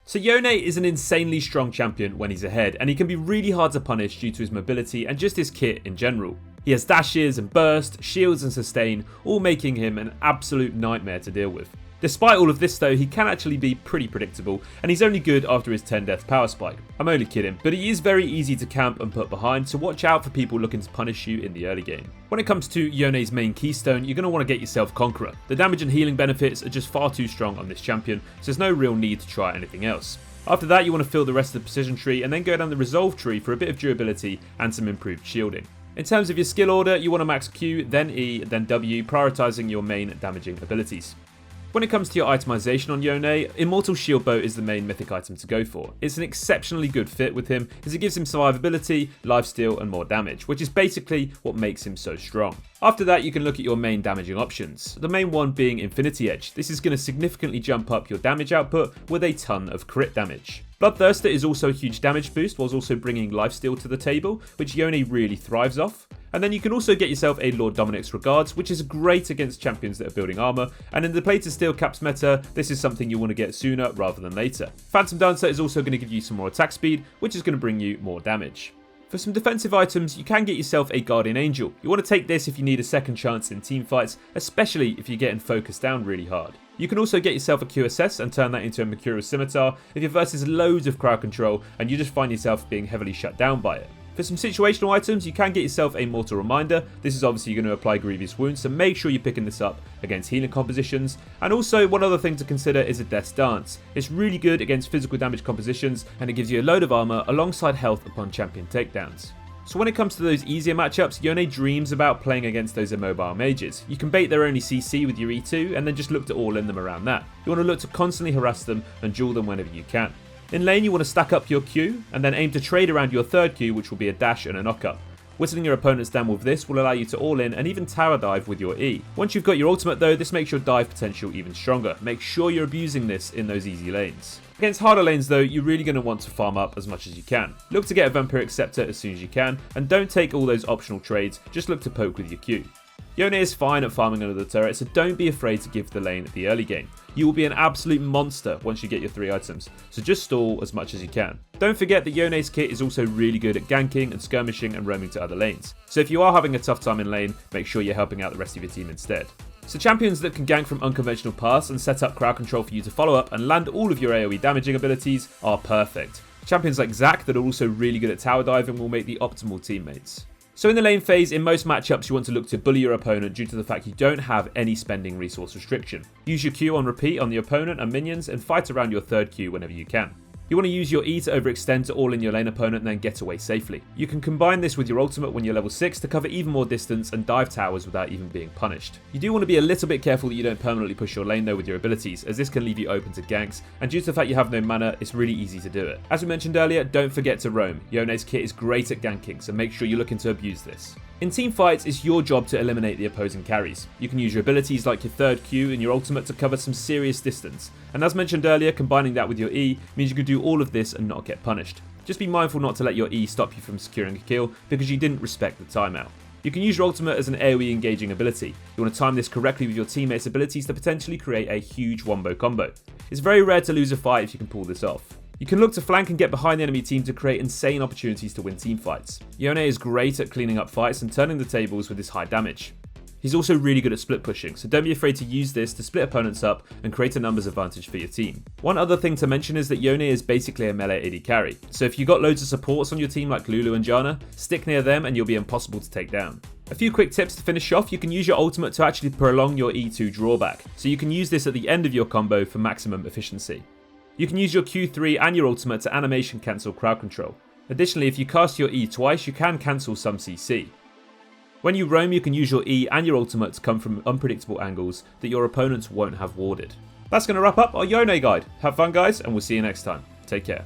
So Yone is an insanely strong champion when he's ahead, and he can be really hard to punish due to his mobility and just his kit in general. He has dashes and burst, shields and sustain, all making him an absolute nightmare to deal with. Despite all of this though, he can actually be pretty predictable, and he's only good after his 10 death power spike. I'm only kidding, but he is very easy to camp and put behind, so watch out for people looking to punish you in the early game. When it comes to Yone's main keystone, you're going to want to get yourself Conqueror. The damage and healing benefits are just far too strong on this champion, so there's no real need to try anything else. After that, you want to fill the rest of the precision tree and then go down the resolve tree for a bit of durability and some improved shielding. In terms of your skill order, you want to max Q, then E, then W, prioritizing your main damaging abilities. When it comes to your itemization on Yone, Immortal Shield Bow is the main mythic item to go for. It's an exceptionally good fit with him as it gives him survivability, lifesteal and more damage, which is basically what makes him so strong. After that, you can look at your main damaging options, the main one being Infinity Edge. This is going to significantly jump up your damage output with a ton of crit damage. Bloodthirster is also a huge damage boost whilst also bringing lifesteal to the table, which Yone really thrives off. And then you can also get yourself a Lord Dominic's Regards, which is great against champions that are building armor, and in the Plated Steel Caps meta, this is something you want to get sooner rather than later. Phantom Dancer is also going to give you some more attack speed, which is going to bring you more damage. For some defensive items, you can get yourself a Guardian Angel. You want to take this if you need a second chance in team fights, especially if you're getting focused down really hard. You can also get yourself a QSS and turn that into a Mercurial Scimitar if you're versus loads of crowd control and you just find yourself being heavily shut down by it. For some situational items, you can get yourself a Mortal Reminder. This is obviously going to apply Grievous Wounds, so make sure you're picking this up against healing compositions. And also, one other thing to consider is a Death's Dance. It's really good against physical damage compositions, and it gives you a load of armor alongside health upon champion takedowns. So when it comes to those easier matchups, Yone dreams about playing against those immobile mages. You can bait their only CC with your E2, and then just look to all-in them around that. You want to look to constantly harass them and duel them whenever you can. In lane, you want to stack up your Q, and then aim to trade around your third Q, which will be a dash and a knock-up. Whittling your opponents down with this will allow you to all-in and even tower dive with your E. Once you've got your ultimate though, this makes your dive potential even stronger. Make sure you're abusing this in those easy lanes. Against harder lanes though, you're really going to want to farm up as much as you can. Look to get a Vampiric Scepter as soon as you can, and don't take all those optional trades, just look to poke with your Q. Yone is fine at farming under the turret, so don't be afraid to give the lane the early game. You will be an absolute monster once you get your 3 items, so just stall as much as you can. Don't forget that Yone's kit is also really good at ganking and skirmishing and roaming to other lanes. So if you are having a tough time in lane, make sure you're helping out the rest of your team instead. So champions that can gank from unconventional paths and set up crowd control for you to follow up and land all of your AoE damaging abilities are perfect. Champions like Zac that are also really good at tower diving will make the optimal teammates. So in the lane phase, in most matchups you want to look to bully your opponent due to the fact you don't have any spending resource restriction. Use your Q on repeat on the opponent and minions and fight around your third Q whenever you can. You want to use your E to overextend to all in your lane opponent and then get away safely. You can combine this with your ultimate when you're level 6 to cover even more distance and dive towers without even being punished. You do want to be a little bit careful that you don't permanently push your lane though with your abilities, as this can leave you open to ganks, and due to the fact you have no mana, it's really easy to do it. As we mentioned earlier, don't forget to roam. Yone's kit is great at ganking, so make sure you're looking to abuse this. In team fights, it's your job to eliminate the opposing carries. You can use your abilities like your third Q and your ultimate to cover some serious distance. And as mentioned earlier, combining that with your E means you can do all of this and not get punished. Just be mindful not to let your E stop you from securing a kill because you didn't respect the timeout. You can use your ultimate as an AoE engaging ability. You want to time this correctly with your teammates' abilities to potentially create a huge wombo combo. It's very rare to lose a fight if you can pull this off. You can look to flank and get behind the enemy team to create insane opportunities to win team fights. Yone is great at cleaning up fights and turning the tables with his high damage. He's also really good at split pushing, so don't be afraid to use this to split opponents up and create a numbers advantage for your team. One other thing to mention is that Yone is basically a melee AD carry, so if you got loads of supports on your team like Lulu and Janna, stick near them and you'll be impossible to take down. A few quick tips to finish off: you can use your ultimate to actually prolong your E2 drawback, so you can use this at the end of your combo for maximum efficiency. You can use your Q3 and your ultimate to animation cancel crowd control. Additionally, if you cast your E twice, you can cancel some CC. When you roam, you can use your E and your ultimate to come from unpredictable angles that your opponents won't have warded. That's going to wrap up our Yone guide. Have fun guys, and we'll see you next time. Take care.